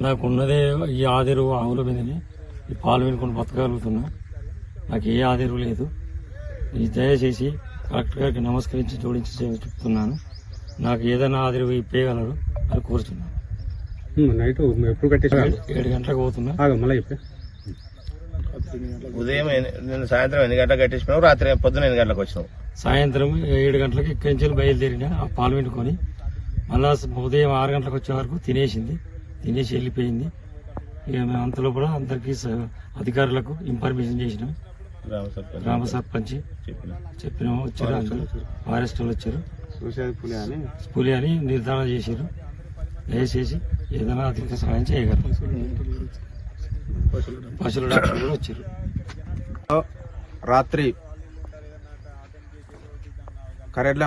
నాకు ఉన్నదే ఈ ఆదిరు ఆవుల మీదనే ఈ పాలు వినుకొని బతకగలుగుతున్నా. నాకు ఏ ఆదిరు లేదు. ఈ దయచేసి కలెక్టర్ గారికి నమస్కరించి జోడించి చెప్తున్నాను. నాకు ఏదైనా ఆదిరు ఇప్పేయగలరు అని కోరుతున్నాను. నైట్ ఎప్పుడు కట్టేసా? 7 గంటలకు పోతున్నా. మళ్ళీ చెప్పే ఉదయం నేను సాయంత్రం 8 గంటలకు కట్టించినావు, రాత్రి పొద్దున 8 గంటలకు వచ్చినావు. సాయంత్రం 7 గంటలకు ఇక్కడి నుంచి బయలుదేరిన ఆ పాలు వినుకొని మళ్ళా ఉదయం 6 గంటలకు వచ్చే వరకు తినేసి వెళ్ళిపోయింది. ఇక మేము అంతలో కూడా అందరికీ అధికారులకు ఇన్ఫర్మేషన్ చేసినాం. గ్రామ సర్పంచ్ చెప్పినాము, వచ్చారు. అందరూ ఫారెస్ట్ వాళ్ళు వచ్చారు. పులి అని నిర్ధారణ చేశారు. దయచేసి ఏదైనా అధిక సహాయం చేయగలరు. పశువుల డాక్టర్ కూడా వచ్చారు. రాత్రి కరెడ్ల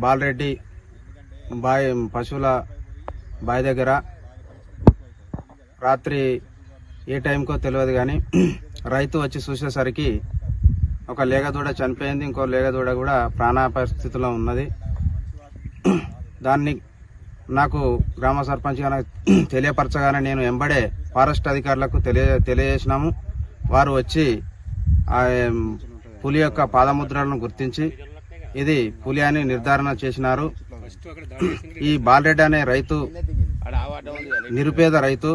బాలరెడ్డి పశువుల బాయ్ దగ్గర రాత్రి ఏ టైంకో తెలియదు కానీ రైతు వచ్చి చూసేసరికి ఒక లేగదూడ చనిపోయింది, ఇంకో లేగదూడ కూడా ప్రాణాపాయ స్థితిలో ఉన్నది. దాన్ని నాకు గ్రామ సర్పంచ్ గారు తెలియపరచగానే నేను వెంబడే ఫారెస్ట్ అధికారులకు తెలియజేసినాము. వారు వచ్చి పులి యొక్క పాదముద్రలను గుర్తించి ఇది పులి అని నిర్ధారణ చేసినారు. ఈ బాలరెడ్డి అనే రైతు నిరుపేద రైతు.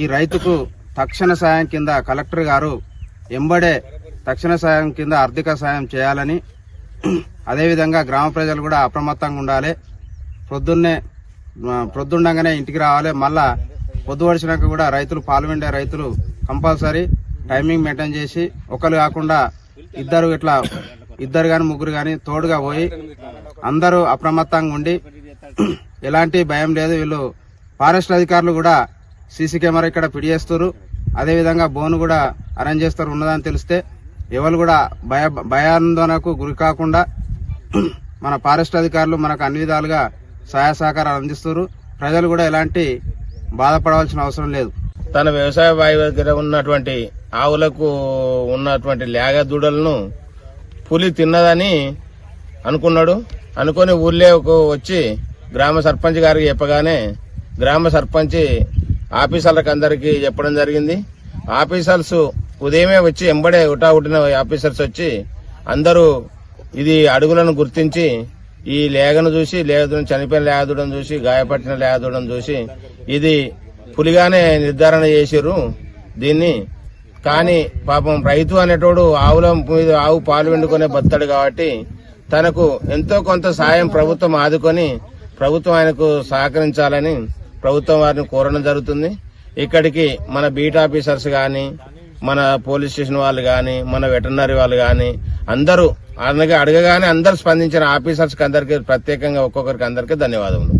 ఈ రైతుకు తక్షణ సాయం కింద కలెక్టర్ గారు ఎంబడే తక్షణ సాయం కింద ఆర్థిక సాయం చేయాలని, అదేవిధంగా గ్రామ ప్రజలు కూడా అప్రమత్తంగా ఉండాలి. ప్రొద్దుండగానే ఇంటికి రావాలి. మళ్ళా పొద్దు వడిచినాక కూడా రైతులు పాల్గొండే రైతులు కంపల్సరీ టైమింగ్ మెయింటైన్ చేసి ఒకరు కాకుండా ఇద్దరు కానీ ముగ్గురు కానీ తోడుగా పోయి అందరూ అప్రమత్తంగా ఉండి ఎలాంటి భయం లేదు. వీళ్ళు ఫారెస్ట్ అధికారులు కూడా సీసీ కెమెరా ఇక్కడ పిడిచేస్తారు. అదేవిధంగా బోను కూడా అరేంజ్ చేస్తారు. ఉన్నదని తెలిస్తే ఎవరు కూడా భయాందోళనకు గురి కాకుండా మన ఫారెస్ట్ అధికారులు మనకు అన్ని విధాలుగా సహాయ సహకారాలు అందిస్తారు. ప్రజలు కూడా ఎలాంటి బాధపడవలసిన అవసరం లేదు. తన వ్యవసాయ బావి దగ్గర ఉన్నటువంటి ఆవులకు ఉన్నటువంటి లేగ దూడలను పులి తిన్నదని అనుకున్నాడు. అనుకుని ఊళ్ళోకి వచ్చి గ్రామ సర్పంచ్ గారికి చెప్పగానే గ్రామ సర్పంచ్ ఆఫీసర్లకు అందరికీ చెప్పడం జరిగింది. ఆఫీసర్స్ ఉదయమే వచ్చి ఎంబడే ఉట్టిన ఆఫీసర్స్ వచ్చి అందరూ ఇది అడుగులను గుర్తించి ఈ లేగను చూసి చనిపోయిన లేగదూడను చూసి గాయపట్టిన లేగదూడను చూసి ఇది పులిగానే నిర్ధారణ చేసిర్రు దీన్ని. కానీ పాపం రైతు అనేటోడు ఆవు పాలు వెండుకునే బతాడు కాబట్టి తనకు ఎంతో కొంత సాయం ప్రభుత్వం ఆదుకొని ప్రభుత్వం ఆయనకు సహకరించాలని ప్రభుత్వం వారిని కోరడం జరుగుతుంది. ఇక్కడికి మన బీట్ ఆఫీసర్స్ గాని, మన పోలీస్ స్టేషన్ వాళ్ళు గాని, మన వెటర్నరీ వాళ్ళు గాని అందరూ అడగగానే అందరూ స్పందించిన ఆఫీసర్స్ కి అందరికీ ప్రత్యేకంగా ఒక్కొక్కరికి అందరికీ ధన్యవాదములు.